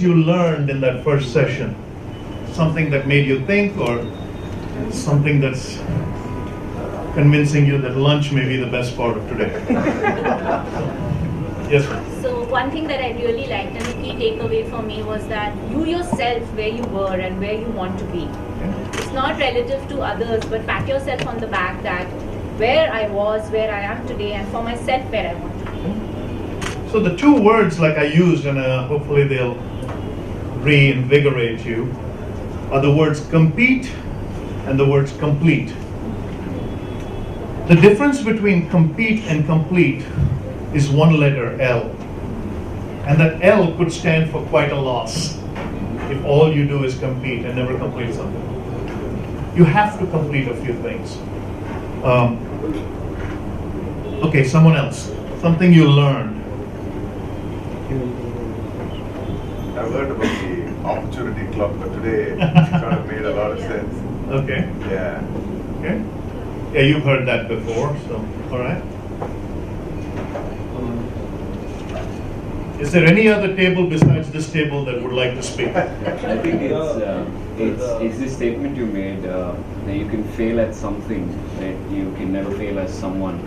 you learned in that first session? Something that made you think, or something that's convincing you that lunch may be the best part of today? Yes, ma'am. So one thing that I really liked and the key takeaway for me was that you yourself, where you were and where you want to be. It's not relative to others, but pat yourself on the back that where I was, where I am today, and for myself, where I want to be. So the two words like I used, and hopefully they'll reinvigorate you, are the words compete and the words complete. The difference between compete and complete is one letter, L. And that L could stand for quite a loss if all you do is compete and never complete something. You have to complete a few things. Okay, someone else. Something you learned. I've heard about the opportunity club, but today it kind of made a lot of sense. Okay. Yeah. Okay. Yeah, you've heard that before, so all right. Is there any other table besides this table that would like to speak? I think it's this statement you made that you can fail at something, that you can never fail as someone.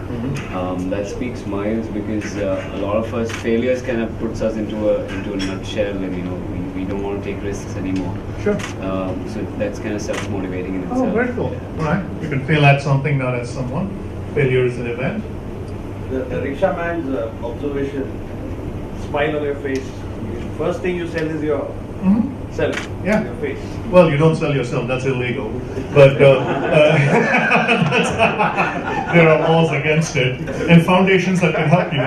That speaks miles, because a lot of us failures kind of puts us into a nutshell, and we don't want to take risks anymore. Sure. So that's kind of self-motivating in itself. Oh, very cool. All right. You can fail at something, not as someone. Failure is an event. The rickshaw man's observation, smile on your face. First thing you sell is your self, Yeah. your face. Well, you don't sell yourself, that's illegal. But there are laws against it, and foundations that can help you.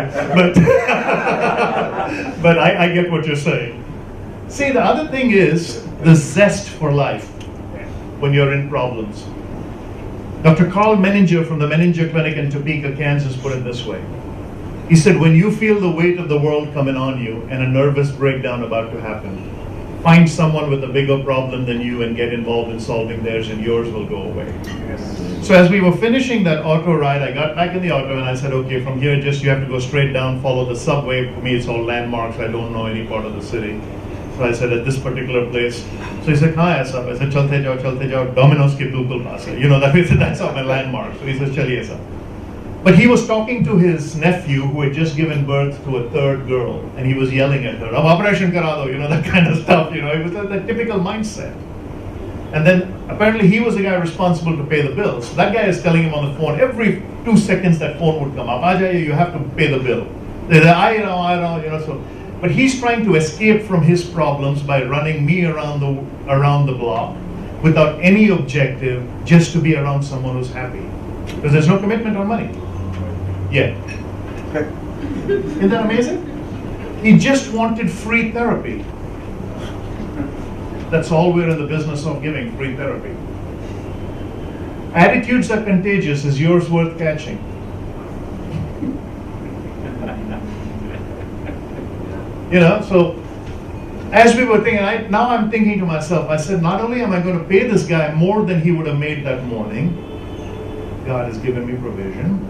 But I get what you're saying. See, the other thing is the zest for life when you're in problems. Dr. Carl Menninger from the Menninger Clinic in Topeka, Kansas put it this way. He said, when you feel the weight of the world coming on you and a nervous breakdown about to happen, find someone with a bigger problem than you and get involved in solving theirs, and yours will go away. Yes. So as we were finishing that auto ride, I got back in the auto and I said, okay, from here just you have to go straight down, follow the subway. For me it's all landmarks, I don't know any part of the city. So I said, at this particular place. So he said, kahan hai sab? I said, chalte jao, Domino's ke bilkul paas hai. That's all my landmark. So he says, chaliye sab. But he was talking to his nephew who had just given birth to a third girl, and he was yelling at her, "Ab operation kara do," that kind of stuff. It was that typical mindset. And then apparently he was the guy responsible to pay the bill. So that guy is telling him on the phone, every 2 seconds that phone would come up, "Ajay, you have to pay the bill." They say, I know. So, but he's trying to escape from his problems by running me around the block without any objective, just to be around someone who's happy, because there's no commitment on money. Yeah. Isn't that amazing? He just wanted free therapy. That's all we're in the business of giving, free therapy. Attitudes are contagious. Is yours worth catching? So as we were thinking, now I'm thinking to myself, I said, not only am I going to pay this guy more than he would have made that morning, God has given me provision,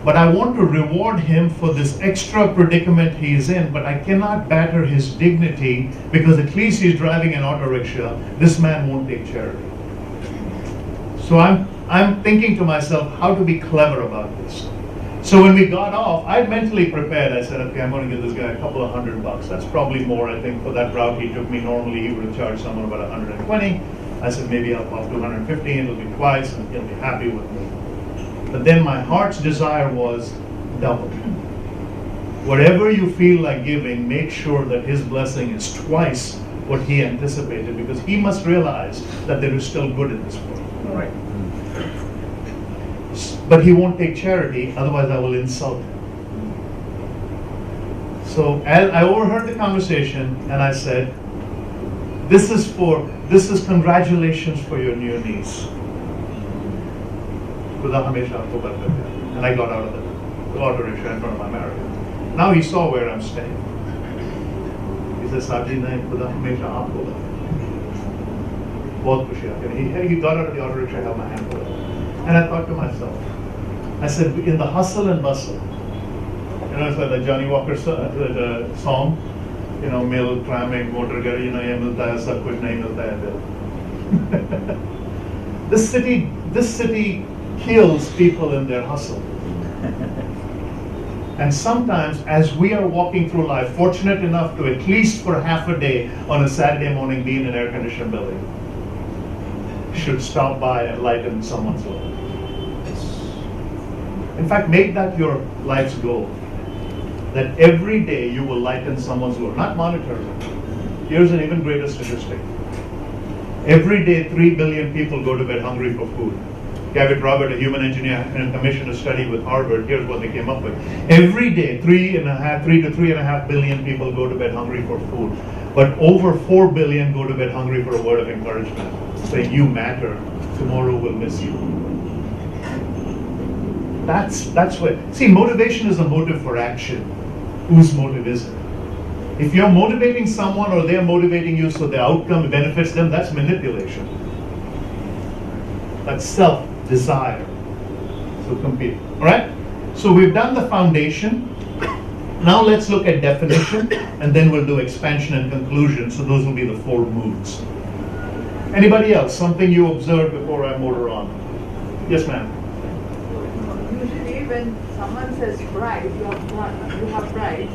but I want to reward him for this extra predicament he is in, but I cannot batter his dignity, because at least he's driving an auto rickshaw. This man won't take charity. So I'm thinking to myself how to be clever about this. So when we got off, I'd mentally prepared. I said, okay, I'm going to give this guy a couple of $100. That's probably more, I think, for that route he took me. Normally he would have charged someone about 120. I said, maybe I'll pop to 150, it'll be twice, and he'll be happy with me. But then my heart's desire was double. Whatever you feel like giving, make sure that his blessing is twice what he anticipated, because he must realize that there is still good in this world. Right. But he won't take charity, otherwise I will insult him. So as I overheard the conversation, and I said, this is congratulations for your new niece. And I got out of the auto rickshaw in front of my Marriott. Now he saw where I'm staying. He says, Saji, nahi khuda hamesha aapko bata. Bahut khushi aayi. He got out of the auto rickshaw, held my hand for it. And I thought to myself, I said, in the hustle and bustle, it's like the Johnny Walker song, mill tram motor गाड़ी ये मिलता है सब कुछ नहीं मिलता है दिल. This city kills people in their hustle. And sometimes, as we are walking through life, fortunate enough to at least for half a day on a Saturday morning be in an air-conditioned building, should stop by and lighten someone's load. In fact, make that your life's goal. That every day you will lighten someone's load, not monetarily. Here's an even greater statistic. Every day, 3 billion people go to bed hungry for food. Gavin Robert, a human engineer, commissioned a study with Harvard. Here's what they came up with. Every day, 3 to 3.5 billion people go to bed hungry for food. But over 4 billion go to bed hungry for a word of encouragement. Saying, you matter, tomorrow will miss you. That's what, see, motivation is a motive for action. Whose motive is it? If you're motivating someone or they're motivating you so the outcome benefits them, that's manipulation. That's self-desire. So compete. Alright? So we've done the foundation. Now let's look at definition and then we'll do expansion and conclusion. So those will be the 4 moods. Anybody else? Something you observed before I motor on? Yes, ma'am. Usually when someone says pride, you have pride,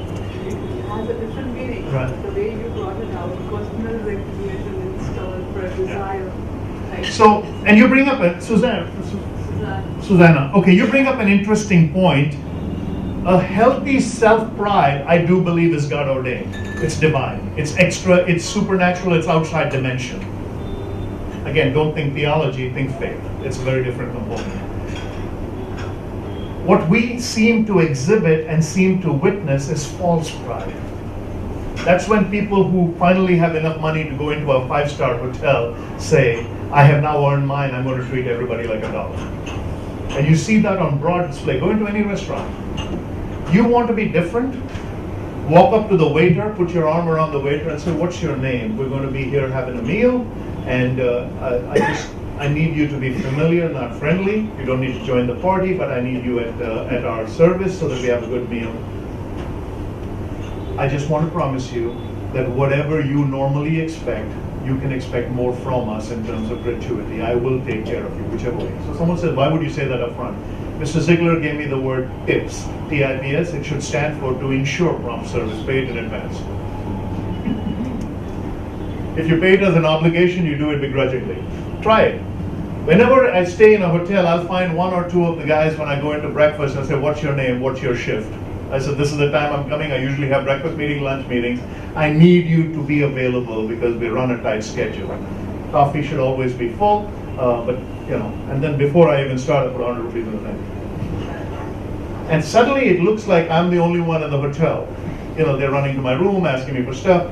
it has a different meaning. Right. The way you brought it out, personal recognition installed for a desire. Like, So, and you bring up Susanna, okay, you bring up an interesting point. A healthy self-pride, I do believe, is God ordained. It's divine. It's extra, it's supernatural, it's outside dimension. Again, don't think theology, think faith. It's a very different component. What we seem to exhibit and seem to witness is false pride. That's when people who finally have enough money to go into a 5-star hotel say, I have now earned mine, I'm going to treat everybody like a dog. And you see that on broad display. Go into any restaurant. You want to be different? Walk up to the waiter, put your arm around the waiter and say, what's your name? We're going to be here having a meal, and I need you to be familiar, not friendly. You don't need to join the party, but I need you at our service so that we have a good meal. I just want to promise you that whatever you normally expect, you can expect more from us in terms of gratuity. I will take care of you, whichever way. So someone says, why would you say that up front? Mr. Ziglar gave me the word TIPS, T-I-P-S. It should stand for to ensure prompt service, pay it in advance. If you pay it as an obligation, you do it begrudgingly. Try it. Whenever I stay in a hotel, I'll find 1 or 2 of the guys when I go into breakfast and say, what's your name, what's your shift? I said, this is the time I'm coming. I usually have breakfast meeting, lunch meetings. I need you to be available because we run a tight schedule. Coffee should always be full, but and then before I even start, I put 100 rupees in the thing. And suddenly it looks like I'm the only one in the hotel. They're running to my room, asking me for stuff.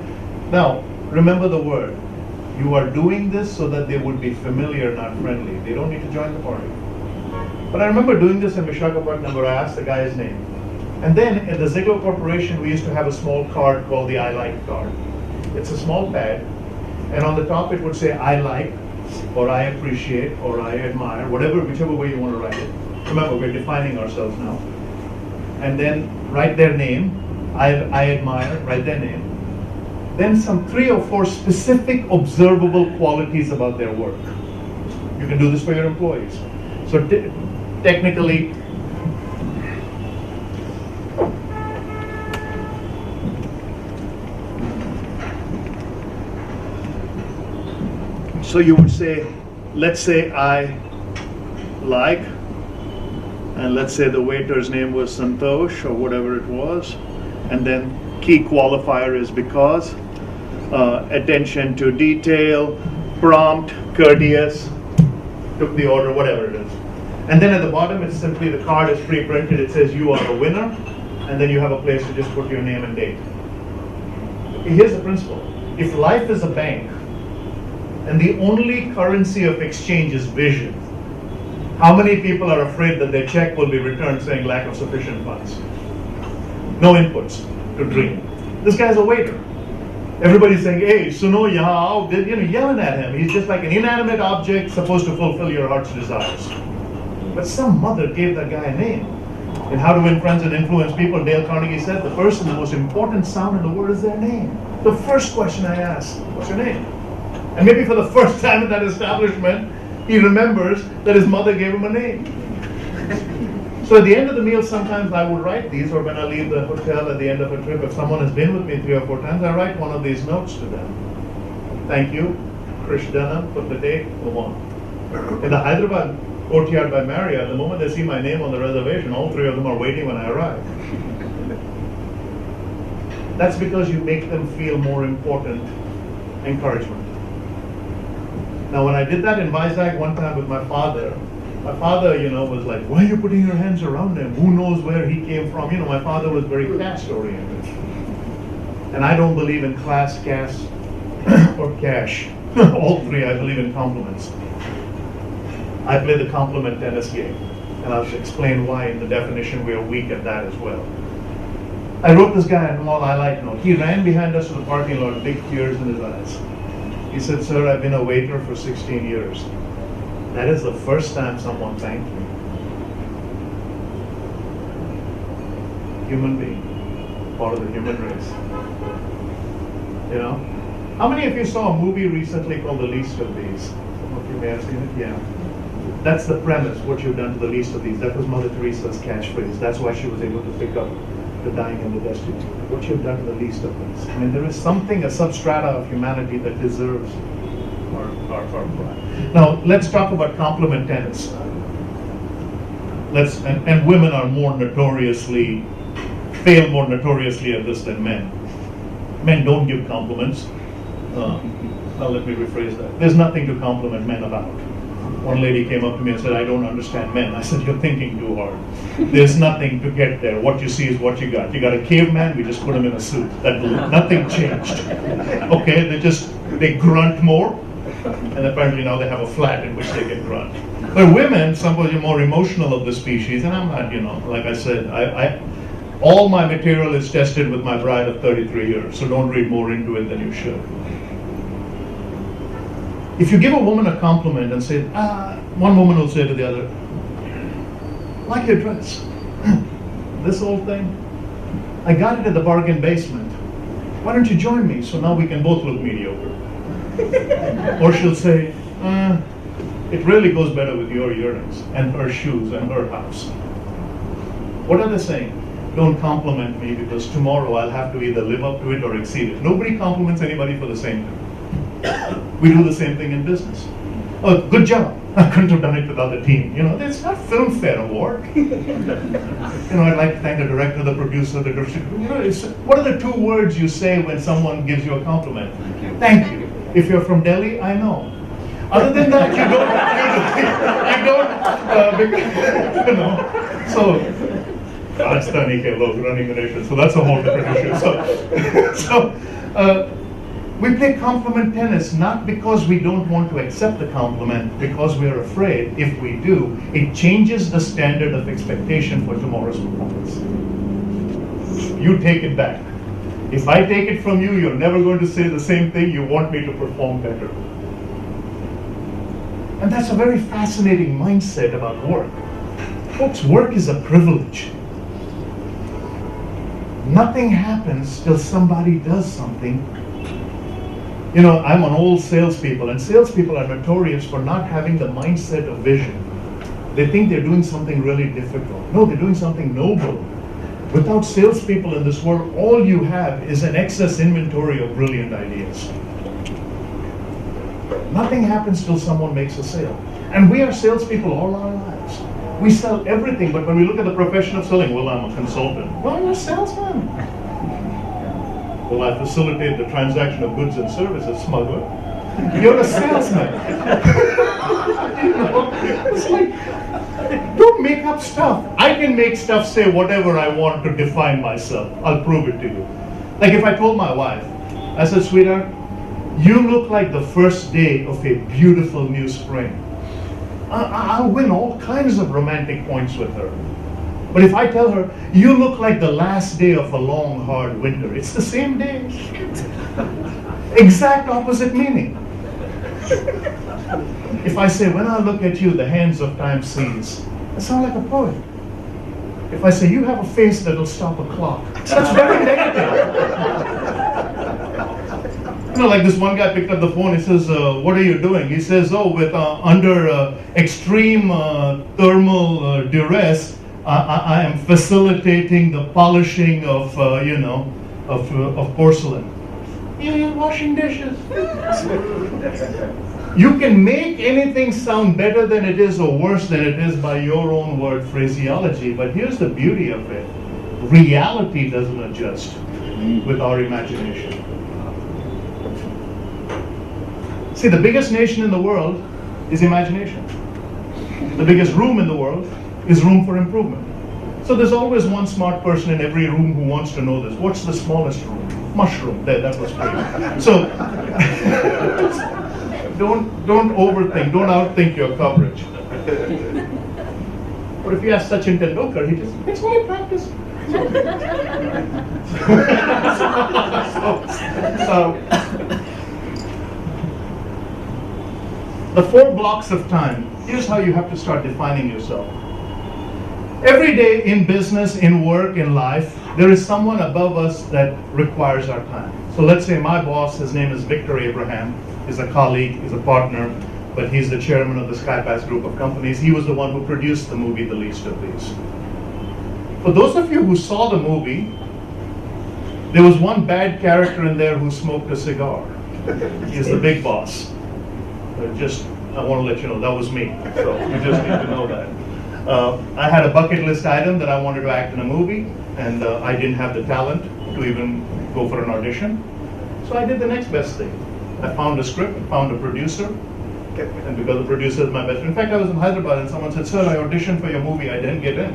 Now, remember the word. You are doing this so that they would be familiar, not friendly. They don't need to join the party. But I remember doing this in Visakhapatnam where I asked the guy's name. And then at the Ziglar Corporation, we used to have a small card called the I like card. It's a small pad, and on the top it would say I like, or I appreciate, or I admire, whichever way you want to write it. Remember, we're defining ourselves now. And then write their name, I admire, write their name. Then some 3 or 4 specific observable qualities about their work. You can do this for your employees. So technically, so you would say, let's say I like, and let's say the waiter's name was Santosh or whatever it was, and then key qualifier is because, attention to detail, prompt, courteous, took the order, whatever it is. And then at the bottom, it's simply the card is pre-printed. It says you are a winner, and then you have a place to just put your name and date. Here's the principle. If life is a bank, and the only currency of exchange is vision, how many people are afraid that their check will be returned saying lack of sufficient funds? No inputs to dream. This guy's a waiter. Everybody's saying, hey, suno yahan aao, yelling at him. He's just like an inanimate object supposed to fulfill your heart's desires. But some mother gave that guy a name. In How to Win Friends and Influence People, Dale Carnegie said, the person, the most important sound in the world is their name. The first question I ask, what's your name? And maybe for the first time in that establishment, he remembers that his mother gave him a name. So at the end of the meal, sometimes I would write these, or when I leave the hotel at the end of a trip, if someone has been with me 3 or 4 times, I write one of these notes to them. Thank you, Krish Dhanam, put the date, go on. In the Hyderabad courtyard by Marriott, the moment they see my name on the reservation, all 3 of them are waiting when I arrive. That's because you make them feel more important encouragement. Now, when I did that in Vizag one time with my father, was like, why are you putting your hands around him? Who knows where he came from? My father was very caste oriented. And I don't believe in class, caste, or cash. All 3, I believe in compliments. I play the compliment tennis game, and I'll explain why in the definition we are weak at that as well. I wrote this guy a small highlight note. He ran behind us to the parking lot, big tears in his eyes. He said, sir, I've been a waiter for 16 years. That is the first time someone thanked me. Human being, part of the human race. How many of you saw a movie recently called The Least of These? Some of you may have seen it, yeah. That's the premise, what you've done to the least of these. That was Mother Teresa's catchphrase. That's why she was able to pick up the dying and the destitute. What you've done to the least of these. I mean, there is something, a substrata of humanity that deserves our pride. Now, let's talk about compliment tennis. And women are fail more notoriously at this than men. Men don't give compliments. Well, let me rephrase that. There's nothing to compliment men about. One lady came up to me and said, I don't understand men. I said, you're thinking too hard. There's nothing to get there. What you see is what you got. You got a caveman, we just put him in a suit. Nothing changed. Okay, they grunt more, and apparently now they have a flat in which they can grunt. But women, some of you more emotional of the species, and I'm not, like I said, all my material is tested with my bride of 33 years, so don't read more into it than you should. If you give a woman a compliment and say, one woman will say to the other, like your dress. This old thing, I got it at the bargain basement. Why don't you join me so now we can both look mediocre? Or she'll say, it really goes better with your earrings and her shoes and her house. What are they saying? Don't compliment me because tomorrow I'll have to either live up to it or exceed it. Nobody compliments anybody for the same thing. We do the same thing in business. Oh, good job. I couldn't have done it without the team. It's not Filmfare Award. I'd like to thank the director, the producer, the director. What are the 2 words you say when someone gives you a compliment? Thank you. If you're from Delhi, I know. Other than that, So, Rajasthani ke log running the nation. So that's a whole different issue. We play compliment tennis not because we don't want to accept the compliment, because we're afraid if we do, it changes the standard of expectation for tomorrow's performance. You take it back. If I take it from you, you're never going to say the same thing. You want me to perform better. And that's a very fascinating mindset about work. Folks, work is a privilege. Nothing happens till somebody does something. I'm an old salespeople, and salespeople are notorious for not having the mindset of vision. They think they're doing something really difficult. No, they're doing something noble. Without salespeople in this world, all you have is an excess inventory of brilliant ideas. Nothing happens till someone makes a sale. And we are salespeople all our lives. We sell everything, but when we look at the profession of selling, well, I'm a consultant. Well, you're a salesman. Well, I facilitate the transaction of goods and services, smuggler. You're a salesman. It's like, don't make up stuff. I can make stuff say whatever I want to define myself. I'll prove it to you. Like if I told my wife, I said, sweetheart, you look like the first day of a beautiful new spring. I'll win all kinds of romantic points with her. But if I tell her, you look like the last day of a long, hard winter, it's the same day. Exact opposite meaning. If I say, when I look at you, the hands of time seize, I sound like a poet. If I say, you have a face that'll stop a clock, that's very negative. Like this one guy picked up the phone, he says, what are you doing? He says, with under extreme thermal duress, I am facilitating the polishing of, of porcelain. You're washing dishes. You can make anything sound better than it is or worse than it is by your own word phraseology, but here's the beauty of it. Reality doesn't adjust with our imagination. See, the biggest nation in the world is imagination. The biggest room in the world is room for improvement. So there's always one smart person in every room who wants to know this. What's the smallest room? Mushroom. There, that was great. So don't overthink, don't outthink your coverage. But if you ask Sachin Tendulkar, he just, it's only practice. The 4 blocks of time, here's how you have to start defining yourself. Every day in business, in work, in life, there is someone above us that requires our time. So let's say my boss, his name is Victor Abraham, he's a colleague, he's a partner, but he's the chairman of the SkyPass group of companies. He was the one who produced the movie, The Least of These. For those of you who saw the movie, there was one bad character in there who smoked a cigar. He's the big boss. I want to let you know, that was me. So you just need to know that. I had a bucket list item that I wanted to act in a movie, and I didn't have the talent to even go for an audition. So I did the next best thing. I found a script, found a producer, and because the producer is my best friend. In fact, I was in Hyderabad and someone said, sir, I auditioned for your movie, I didn't get in.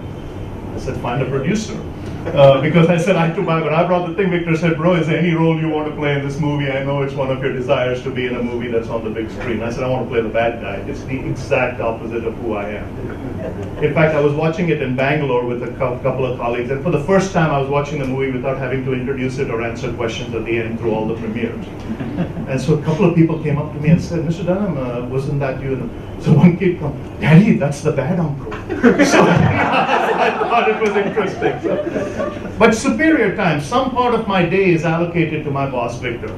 I said, find a producer. Because I said, when I brought the thing, Victor said, bro, is there any role you want to play in this movie? I know it's one of your desires to be in a movie that's on the big screen. I said, I want to play the bad guy. It's the exact opposite of who I am. In fact, I was watching it in Bangalore with a couple of colleagues, and for the first time I was watching the movie without having to introduce it or answer questions at the end through all the premieres. And so a couple of people came up to me and said, Mr. Dhanam, wasn't that you? So one kid came, Daddy, that's the bad uncle. So I thought it was interesting. But superior time, some part of my day is allocated to my boss, Victor.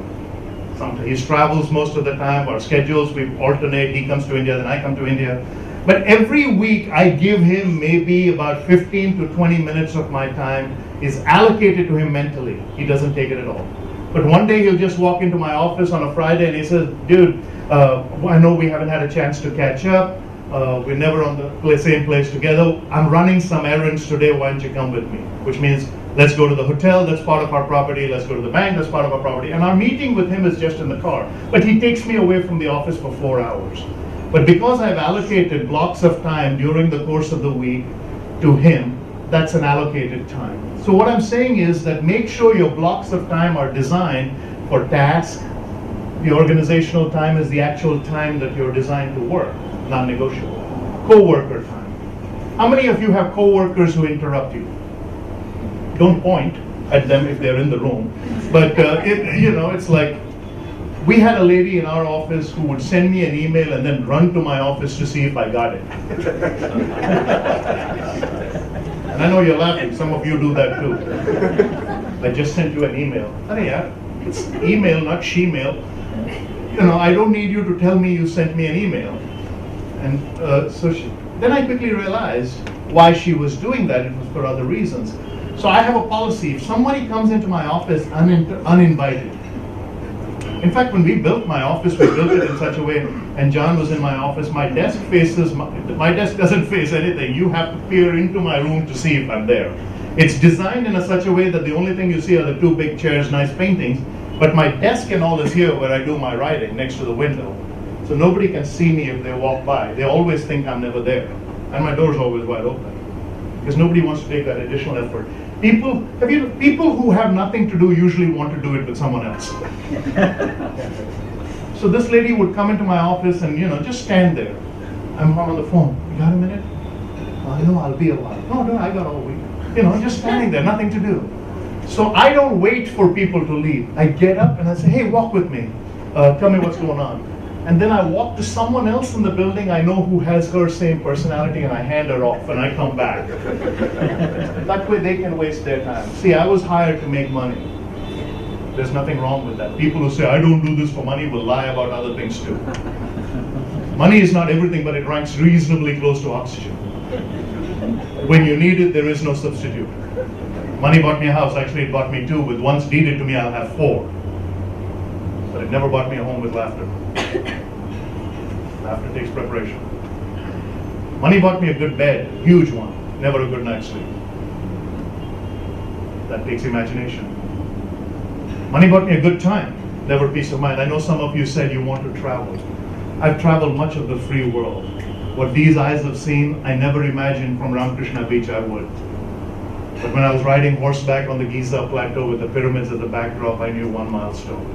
He travels most of the time, our schedules, we alternate, he comes to India, then I come to India. But every week I give him maybe about 15 to 20 minutes of my time is allocated to him mentally. He doesn't take it at all. But one day he'll just walk into my office on a Friday and he says, dude, I know we haven't had a chance to catch up. We're never on the same place together. I'm running some errands today, why don't you come with me? Which means, let's go to the hotel, that's part of our property, let's go to the bank, that's part of our property. And our meeting with him is just in the car. But he takes me away from the office for 4 hours. But because I've allocated blocks of time during the course of the week to him, that's an allocated time. So what I'm saying is that make sure your blocks of time are designed for tasks. The organizational time is the actual time that you're designed to work, non-negotiable. Co-worker time. How many of you have co-workers who interrupt you? Don't point at them if they're in the room. But it's like, we had a lady in our office who would send me an email and then run to my office to see if I got it. And I know you're laughing, some of you do that too. I just sent you an email. It's email, not she-mail. I don't need you to tell me you sent me an email. And then I quickly realized why she was doing that. It was for other reasons. So I have a policy. If somebody comes into my office uninvited, in fact, when we built my office, we built it in such a way, and John was in my office, my desk doesn't face anything. You have to peer into my room to see if I'm there. It's designed in such a way that the only thing you see are the 2 big chairs, nice paintings, but my desk and all is here where I do my writing, next to the window. So nobody can see me if they walk by. They always think I'm never there. And my door's always wide open. Because nobody wants to take that additional effort. People who have nothing to do usually want to do it with someone else. So this lady would come into my office and just stand there. I'm on the phone. You got a minute? No, I'll be a while. No, I got all week. Just standing there, nothing to do. So I don't wait for people to leave. I get up and I say, hey, walk with me. Tell me what's going on. and then I walk to someone else in the building I know who has her same personality, and I hand her off, and I come back. That way they can waste their time. See, I was hired to make money. There's nothing wrong with that. People who say, I don't do this for money, will lie about other things too. Money is not everything, but it ranks reasonably close to oxygen. When you need it, there is no substitute. Money bought me a house. Actually, it bought me two. With once deeded to me, I'll have four. But it never bought me a home with laughter. Laughter takes preparation. Money bought me a good bed, huge one, never a good night's sleep. That takes imagination. Money bought me a good time, never peace of mind. I know some of you said you want to travel. I've traveled much of the free world. What these eyes have seen, I never imagined from Ramakrishna Beach I would. But when I was riding horseback on the Giza Plateau with the pyramids as the backdrop, I knew one milestone.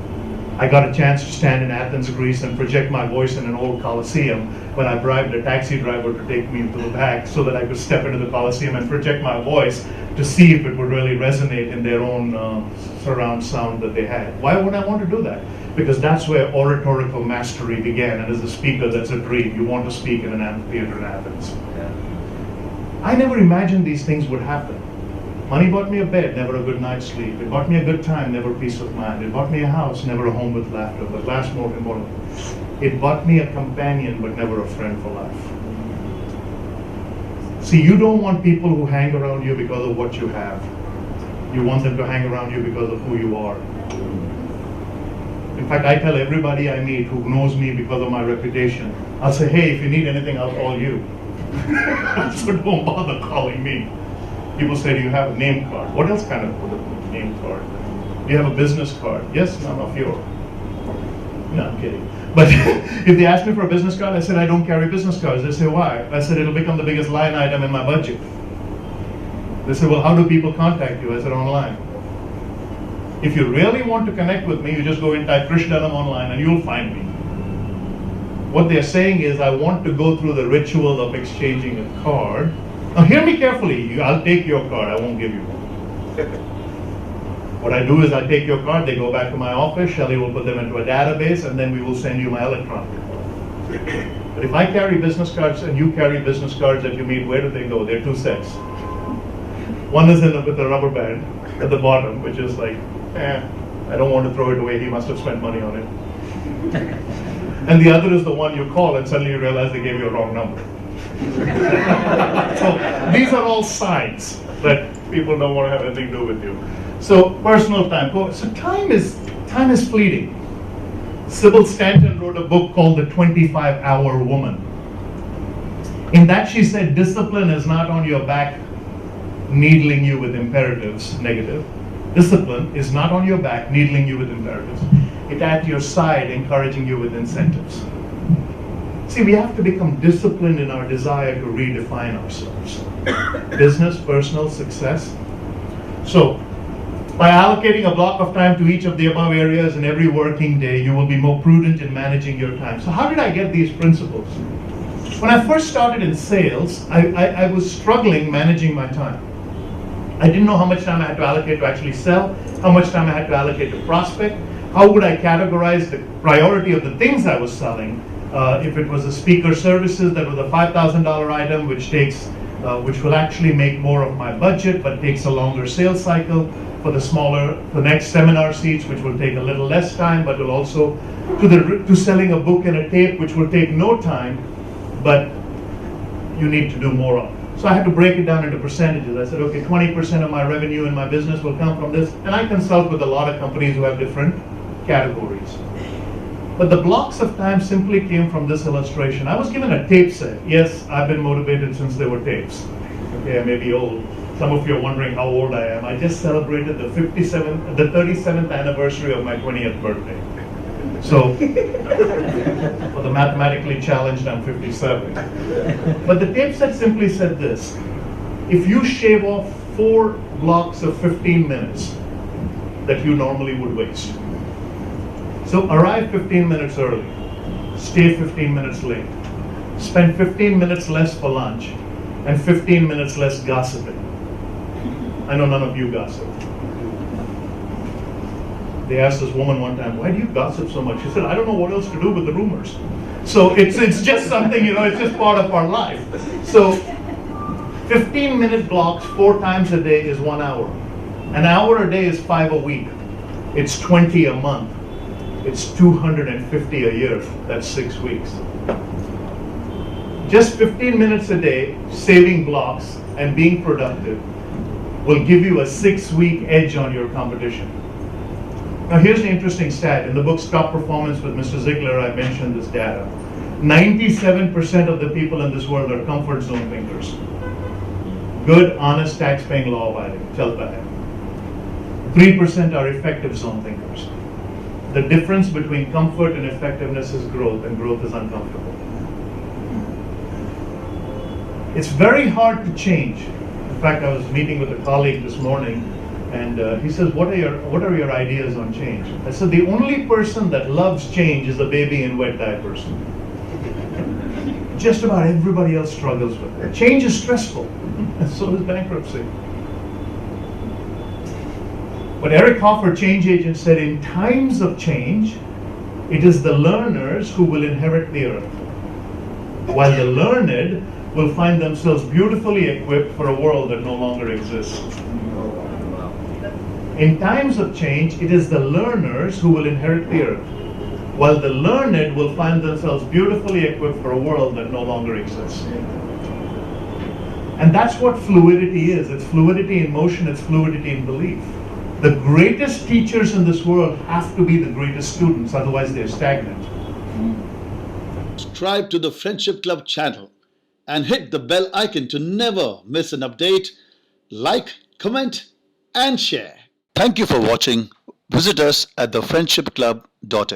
I got a chance to stand in Athens, Greece, and project my voice in an old Colosseum when I bribed a taxi driver to take me to the back so that I could step into the Colosseum and project my voice to see if it would really resonate in their own surround sound that they had. Why would I want to do that? Because that's where oratorical mastery began, and as a speaker, that's a dream. You want to speak in an amphitheater in Athens. Yeah. I never imagined these things would happen. Money bought me a bed, never a good night's sleep. It bought me a good time, never peace of mind. It bought me a house, never a home with laughter. But last more important, it bought me a companion, but never a friend for life. See, you don't want people who hang around you because of what you have. You want them to hang around you because of who you are. In fact, I tell everybody I meet who knows me because of my reputation, I'll say, hey, if you need anything, I'll call you. So don't bother calling me. People say, do you have a name card? What else kind of put a name card? Do you have a business card? Yes, none of your. No, I'm kidding. But if they ask me for a business card, I said, I don't carry business cards. They say, why? I said, it'll become the biggest line item in my budget. They say, well, how do people contact you? I said, online. If you really want to connect with me, you just go and type Krish Dhanam online and you'll find me. What they're saying is, I want to go through the ritual of exchanging a card. Now hear me carefully, I'll take your card, I won't give you one. What I do is I take your card, they go back to my office, Shelley will put them into a database, and then we will send you my electronic card. But if I carry business cards and you carry business cards that you meet, where do they go? They're two sets. One is with a rubber band at the bottom, which is like, I don't want to throw it away, he must have spent money on it. And the other is the one you call and suddenly you realize they gave you a wrong number. So these are all signs that people don't want to have anything to do with you. So personal time. So time is fleeting. Sybil Stanton wrote a book called The 25-Hour Woman. In that she said discipline is not on your back needling you with imperatives, negative. Discipline is not on your back needling you with imperatives. It's at your side encouraging you with incentives. See, we have to become disciplined in our desire to redefine ourselves. Business, personal, success. So, by allocating a block of time to each of the above areas in every working day, you will be more prudent in managing your time. So how did I get these principles? When I first started in sales, I was struggling managing my time. I didn't know how much time I had to allocate to actually sell, how much time I had to allocate to prospect, how would I categorize the priority of the things I was selling. If it was a speaker services, that was a $5,000 item, which will actually make more of my budget, but takes a longer sales cycle. For the next seminar seats, which will take a little less time, but will also, to selling a book and a tape, which will take no time, but you need to do more of. So I had to break it down into percentages. I said, okay, 20% of my revenue in my business will come from this, and I consult with a lot of companies who have different categories. But the blocks of time simply came from this illustration. I was given a tape set. Yes, I've been motivated since there were tapes. Okay, I may be old. Some of you are wondering how old I am. I just celebrated the 37th anniversary of my 20th birthday. So, for the mathematically challenged, I'm 57. But the tape set simply said this: if you shave off 4 blocks of 15 minutes that you normally would waste. So arrive 15 minutes early, stay 15 minutes late, spend 15 minutes less for lunch, and 15 minutes less gossiping. I know none of you gossip. They asked this woman one time, why do you gossip so much? She said, I don't know what else to do with the rumors. So it's just something, it's just part of our life. So 15-minute blocks 4 times a day is 1 hour. An hour a day is 5 a week. It's 20 a month. It's 250 a year. That's 6 weeks. Just 15 minutes a day, saving blocks and being productive will give you a 6-week edge on your competition. Now here's the interesting stat. In the book Stop Performance with Mr. Ziglar, I mentioned this data. 97% of the people in this world are comfort zone thinkers. Good, honest, tax-paying, law-abiding. Chalta hai. 3% are effective zone thinkers. The difference between comfort and effectiveness is growth, and growth is uncomfortable. It's very hard to change. In fact, I was meeting with a colleague this morning, and he says, what are your ideas on change? I said, the only person that loves change is a baby in wet diapers. Just about everybody else struggles with it. Change is stressful, and so is bankruptcy. But Eric Hoffer, change agent, said, in times of change, it is the learners who will inherit the earth, while the learned will find themselves beautifully equipped for a world that no longer exists. In times of change, it is the learners who will inherit the earth, while the learned will find themselves beautifully equipped for a world that no longer exists. And that's what fluidity is. It's fluidity in motion, it's fluidity in belief. The greatest teachers in this world have to be the greatest students, otherwise they're stagnant. Subscribe to the Friendship Club channel and hit the bell icon to never miss an update. Like, comment, and share. Thank you for watching. Visit us at thefriendshipclub.in.